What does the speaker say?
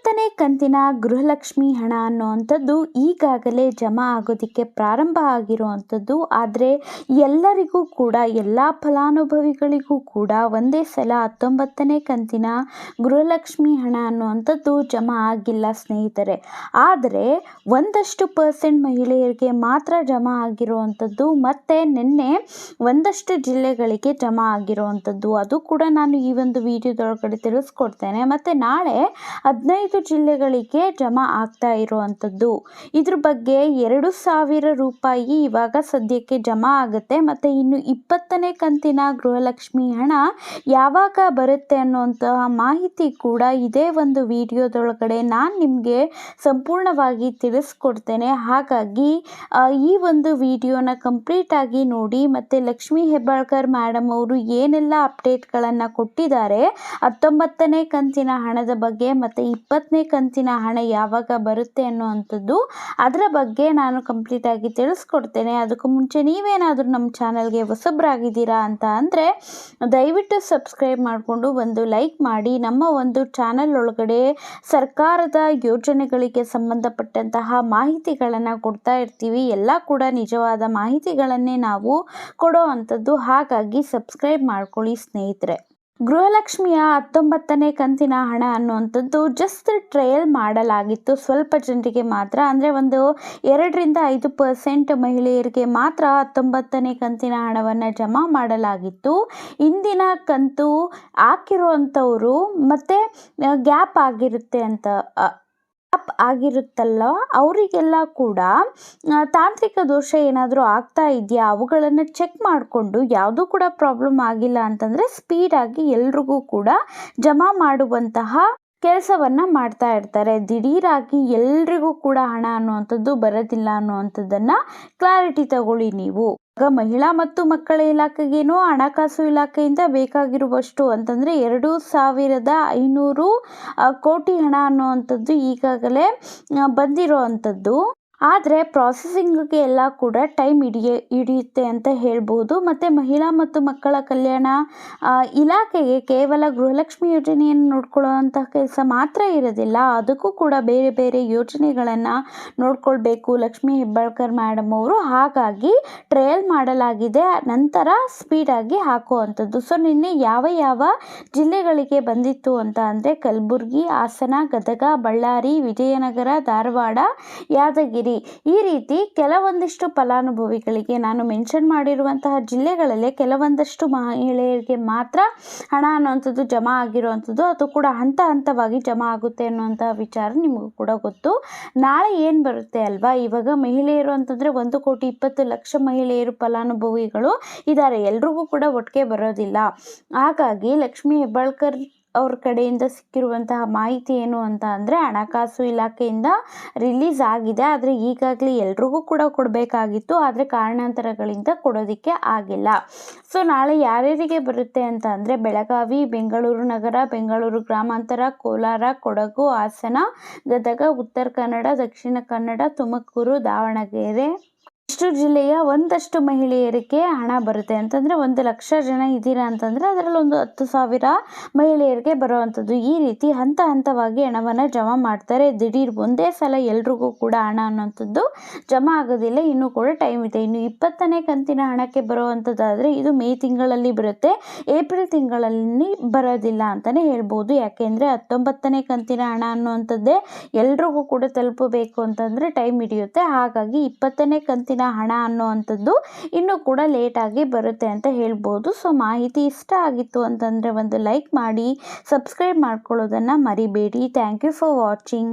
20ನೇ ಕಂತಿನ ಗೃಹಲಕ್ಷ್ಮಿ ಹಣ ಅನ್ನುವಂಥದ್ದು ಈಗಾಗಲೇ ಜಮಾ ಆಗೋದಕ್ಕೆ ಪ್ರಾರಂಭ ಆಗಿರುವಂಥದ್ದು. ಆದರೆ ಎಲ್ಲರಿಗೂ ಕೂಡ, ಎಲ್ಲ ಫಲಾನುಭವಿಗಳಿಗೂ ಕೂಡ ಒಂದೇ ಸಲ 19ನೇ ಕಂತಿನ ಗೃಹಲಕ್ಷ್ಮಿ ಹಣ ಅನ್ನುವಂಥದ್ದು ಜಮಾ ಆಗಿಲ್ಲ ಸ್ನೇಹಿತರೆ. ಆದರೆ ಒಂದಷ್ಟು ಪರ್ಸೆಂಟ್ ಮಹಿಳೆಯರಿಗೆ ಮಾತ್ರ ಜಮಾ ಆಗಿರುವಂಥದ್ದು, ಮತ್ತು ನಿನ್ನೆ ಒಂದಷ್ಟು ಜಿಲ್ಲೆಗಳಿಗೆ ಜಮಾ ಆಗಿರುವಂಥದ್ದು. ಅದು ಕೂಡ ನಾನು ಈ ಒಂದು ವಿಡಿಯೋದೊಳಗಡೆ ತಿಳಿಸ್ಕೊಡ್ತೇನೆ. ಮತ್ತು ನಾಳೆ 15 ಜಿಲ್ಲೆಗಳಿಗೆ ಜಮಾ ಆಗ್ತಾ ಇರುವಂಥದ್ದು. ಇದ್ರ ಬಗ್ಗೆ 2,000 ರೂಪಾಯಿ ಇವಾಗ ಸದ್ಯಕ್ಕೆ ಜಮಾ ಆಗುತ್ತೆ. ಮತ್ತು ಇನ್ನು 20ನೇ ಕಂತಿನ ಗೃಹಲಕ್ಷ್ಮಿ ಹಣ ಯಾವಾಗ ಬರುತ್ತೆ ಅನ್ನುವಂತಹ ಮಾಹಿತಿ ಕೂಡ ಇದೇ ಒಂದು ವಿಡಿಯೋದೊಳಗಡೆ ನಾನು ನಿಮಗೆ ಸಂಪೂರ್ಣವಾಗಿ ತಿಳಿಸ್ಕೊಡ್ತೇನೆ. ಹಾಗಾಗಿ ಈ ಒಂದು ವಿಡಿಯೋನ ಕಂಪ್ಲೀಟಾಗಿ ನೋಡಿ. ಮತ್ತು ಲಕ್ಷ್ಮೀ ಹೆಬ್ಬಾಳ್ಕರ್ ಮೇಡಮ್ ಅವರು ಏನೆಲ್ಲ ಅಪ್ಡೇಟ್ಗಳನ್ನು ಕೊಟ್ಟಿದ್ದಾರೆ 19ನೇ ಕಂತಿನ ಹಣದ ಬಗ್ಗೆ ಮತ್ತು 20ನೇ ಕಂತಿನ ಹಣ ಯಾವಾಗ ಬರುತ್ತೆ ಅನ್ನುವಂಥದ್ದು, ಅದರ ಬಗ್ಗೆ ನಾನು ಕಂಪ್ಲೀಟಾಗಿ ತಿಳಿಸ್ಕೊಡ್ತೇನೆ. ಅದಕ್ಕೂ ಮುಂಚೆ ನೀವೇನಾದರೂ ನಮ್ಮ ಚಾನಲ್ಗೆ ಹೊಸಬ್ರಾಗಿದ್ದೀರಾ ಅಂತ ಅಂದರೆ ದಯವಿಟ್ಟು ಸಬ್ಸ್ಕ್ರೈಬ್ ಮಾಡಿಕೊಂಡು ಒಂದು ಲೈಕ್ ಮಾಡಿ. ನಮ್ಮ ಒಂದು ಚಾನಲ್ ಒಳಗಡೆ ಸರ್ಕಾರದ ಯೋಜನೆಗಳಿಗೆ ಸಂಬಂಧಪಟ್ಟಂತಹ ಮಾಹಿತಿಗಳನ್ನು ಕೊಡ್ತಾ ಇರ್ತೀವಿ. ಎಲ್ಲ ಕೂಡ ನಿಜವಾದ ಮಾಹಿತಿಗಳನ್ನೇ ನಾವು ಕೊಡೋ ಅಂಥದ್ದು. ಹಾಗಾಗಿ ಸಬ್ಸ್ಕ್ರೈಬ್ ಮಾಡ್ಕೊಳ್ಳಿ ಸ್ನೇಹಿತರೆ. ಗೃಹಲಕ್ಷ್ಮಿಯ 19ನೇ ಕಂತಿನ ಹಣ ಅನ್ನುವಂಥದ್ದು ಜಸ್ಟ್ ಟ್ರಯಲ್ ಮಾಡಲಾಗಿತ್ತು, ಸ್ವಲ್ಪ ಜನರಿಗೆ ಮಾತ್ರ. ಅಂದರೆ ಒಂದು 2-5% ಮಹಿಳೆಯರಿಗೆ ಮಾತ್ರ 19ನೇ ಕಂತಿನ ಹಣವನ್ನು ಜಮಾ ಮಾಡಲಾಗಿತ್ತು. ಇಂದಿನ ಕಂತು ಹಾಕಿರುವಂಥವರು ಮತ್ತು ಗ್ಯಾಪ್ ಆಗಿರುತ್ತಲ್ಲ ಅವರಿಗೆಲ್ಲ ಕೂಡ ತಾಂತ್ರಿಕ ದೋಷ ಏನಾದರೂ ಆಗ್ತಾ ಇದೆಯಾ, ಅವುಗಳನ್ನು ಚೆಕ್ ಮಾಡಿಕೊಂಡು ಯಾವುದೂ ಕೂಡ ಪ್ರಾಬ್ಲಮ್ ಆಗಿಲ್ಲ ಅಂತಂದರೆ ಸ್ಪೀಡಾಗಿ ಎಲ್ರಿಗೂ ಕೂಡ ಜಮಾ ಮಾಡುವಂತಹ ಕೆಲಸವನ್ನು ಮಾಡ್ತಾ ಇರ್ತಾರೆ. ದಿಢೀರಾಗಿ ಎಲ್ರಿಗೂ ಕೂಡ ಹಣ ಅನ್ನುವಂಥದ್ದು ಬರೋದಿಲ್ಲ ಅನ್ನುವಂಥದ್ದನ್ನು ಕ್ಲಾರಿಟಿ ತಗೊಳ್ಳಿ ನೀವು. ಆಗ ಮಹಿಳಾ ಮತ್ತು ಮಕ್ಕಳ ಇಲಾಖೆಗೇನೋ ಹಣಕಾಸು ಇಲಾಖೆಯಿಂದ ಬೇಕಾಗಿರುವಷ್ಟು ಅಂತಂದರೆ 2,500 ಕೋಟಿ ಹಣ ಅನ್ನುವಂಥದ್ದು ಈಗಾಗಲೇ ಬಂದಿರೋ ಅಂಥದ್ದು. ಆದರೆ ಪ್ರಾಸೆಸಿಂಗ್ಗೆ ಎಲ್ಲ ಕೂಡ ಟೈಮ್ ಹಿಡಿಯುತ್ತೆ ಅಂತ ಹೇಳ್ಬೋದು. ಮತ್ತು ಮಹಿಳಾ ಮತ್ತು ಮಕ್ಕಳ ಕಲ್ಯಾಣ ಇಲಾಖೆಗೆ ಕೇವಲ ಗೃಹಲಕ್ಷ್ಮಿ ಯೋಜನೆಯನ್ನು ನೋಡ್ಕೊಳ್ಳೋವಂತಹ ಕೆಲಸ ಮಾತ್ರ ಇರೋದಿಲ್ಲ, ಅದಕ್ಕೂ ಕೂಡ ಬೇರೆ ಬೇರೆ ಯೋಜನೆಗಳನ್ನು ನೋಡ್ಕೊಳ್ಬೇಕು ಲಕ್ಷ್ಮೀ ಹೆಬ್ಬಾಳ್ಕರ್ ಮೇಡಮ್ ಅವರು. ಹಾಗಾಗಿ ಟ್ರಯಲ್ ಮಾಡಲಾಗಿದೆ, ನಂತರ ಸ್ಪೀಡಾಗಿ ಹಾಕುವಂಥದ್ದು. ಸೊ ನಿನ್ನೆ ಯಾವ ಜಿಲ್ಲೆಗಳಿಗೆ ಬಂದಿತ್ತು ಅಂತ ಅಂದರೆ ಕಲಬುರಗಿ, ಹಾಸನ, ಗದಗ, ಬಳ್ಳಾರಿ, ವಿಜಯನಗರ, ಧಾರವಾಡ, ಯಾದಗಿರಿ, ಈ ರೀತಿ ಕೆಲವೊಂದಿಷ್ಟು ಫಲಾನುಭವಿಗಳಿಗೆ ನಾನು ಮೆನ್ಷನ್ ಮಾಡಿರುವಂತಹ ಜಿಲ್ಲೆಗಳಲ್ಲೇ ಕೆಲವೊಂದಷ್ಟು ಮಹಿಳೆಯರಿಗೆ ಮಾತ್ರ ಹಣ ಅನ್ನುವಂಥದ್ದು ಜಮಾ ಆಗಿರುವಂಥದ್ದು. ಅದು ಕೂಡ ಹಂತವಾಗಿ ಜಮಾ ಆಗುತ್ತೆ ಅನ್ನುವಂತಹ ವಿಚಾರ ನಿಮಗೂ ಕೂಡ ಗೊತ್ತು. ನಾಳೆ ಏನು ಬರುತ್ತೆ ಅಲ್ವಾ, ಇವಾಗ ಮಹಿಳೆಯರು ಅಂತಂದರೆ 1,20,00,000 ಮಹಿಳೆಯರು ಫಲಾನುಭವಿಗಳು ಇದ್ದಾರೆ. ಎಲ್ರಿಗೂ ಕೂಡ ಒಟ್ಟಿಗೆ ಬರೋದಿಲ್ಲ. ಹಾಗಾಗಿ ಲಕ್ಷ್ಮೀ ಹೆಬ್ಬಾಳ್ಕರ್ ಅವ್ರ ಕಡೆಯಿಂದ ಸಿಕ್ಕಿರುವಂತಹ ಮಾಹಿತಿ ಏನು ಅಂತ ಅಂದರೆ ಹಣಕಾಸು ಇಲಾಖೆಯಿಂದ ರಿಲೀಸ್ ಆಗಿದೆ. ಆದರೆ ಈಗಾಗಲೇ ಎಲ್ರಿಗೂ ಕೂಡ ಕೊಡಬೇಕಾಗಿತ್ತು, ಆದರೆ ಕಾರಣಾಂತರಗಳಿಂದ ಕೊಡೋದಕ್ಕೆ ಆಗಿಲ್ಲ. ಸೊ ನಾಳೆ ಯಾರ್ಯಾರಿಗೆ ಬರುತ್ತೆ ಅಂತ ಅಂದರೆ ಬೆಳಗಾವಿ, ಬೆಂಗಳೂರು ನಗರ, ಬೆಂಗಳೂರು ಗ್ರಾಮಾಂತರ, ಕೋಲಾರ, ಕೊಡಗು, ಹಾಸನ, ಗದಗ, ಉತ್ತರ ಕನ್ನಡ, ದಕ್ಷಿಣ ಕನ್ನಡ, ತುಮಕೂರು, ದಾವಣಗೆರೆ ಇಷ್ಟು ಜಿಲ್ಲೆಯ ಒಂದಷ್ಟು ಮಹಿಳೆಯರಿಗೆ ಹಣ ಬರುತ್ತೆ. ಅಂತಂದರೆ 1,00,000 ಜನ ಇದ್ದೀರಾ ಅಂತಂದರೆ ಅದರಲ್ಲಿ ಒಂದು 10,000 ಮಹಿಳೆಯರಿಗೆ ಬರುವಂಥದ್ದು. ಈ ರೀತಿ ಹಂತವಾಗಿ ಹಣವನ್ನು ಜಮಾ ಮಾಡ್ತಾರೆ. ದಿಢೀರ್ ಒಂದೇ ಸಲ ಎಲ್ರಿಗೂ ಕೂಡ ಹಣ ಅನ್ನೋಂಥದ್ದು ಜಮಾ ಆಗೋದಿಲ್ಲ, ಇನ್ನೂ ಕೂಡ ಟೈಮ್ ಇದೆ. ಇನ್ನು 20ನೇ ಕಂತಿನ ಹಣಕ್ಕೆ ಬರುವಂಥದ್ದಾದರೆ ಇದು ಮೇ ತಿಂಗಳಲ್ಲಿ ಬರುತ್ತೆ, ಏಪ್ರಿಲ್ ತಿಂಗಳಲ್ಲಿ ಬರೋದಿಲ್ಲ ಅಂತಲೇ ಹೇಳ್ಬೋದು. ಯಾಕೆಂದರೆ 19ನೇ ಕಂತಿನ ಹಣ ಅನ್ನುವಂಥದ್ದೇ ಎಲ್ರಿಗೂ ಕೂಡ ತಲುಪಬೇಕು ಅಂತಂದರೆ ಟೈಮ್ ಹಿಡಿಯುತ್ತೆ. ಹಾಗಾಗಿ 20ನೇ ಕಂತಿನ ಹಣ ಅನ್ನುವಂಥದ್ದು ಇನ್ನೂ ಕೂಡ ಲೇಟಾಗಿ ಬರುತ್ತೆ ಅಂತ ಹೇಳ್ಬೋದು. ಸೊ ಮಾಹಿತಿ ಇಷ್ಟ ಆಗಿತ್ತು ಅಂತಂದರೆ ಒಂದು ಲೈಕ್ ಮಾಡಿ, ಸಬ್ಸ್ಕ್ರೈಬ್ ಮಾಡ್ಕೊಳ್ಳೋದನ್ನು ಮರಿಬೇಡಿ. Thank you for watching.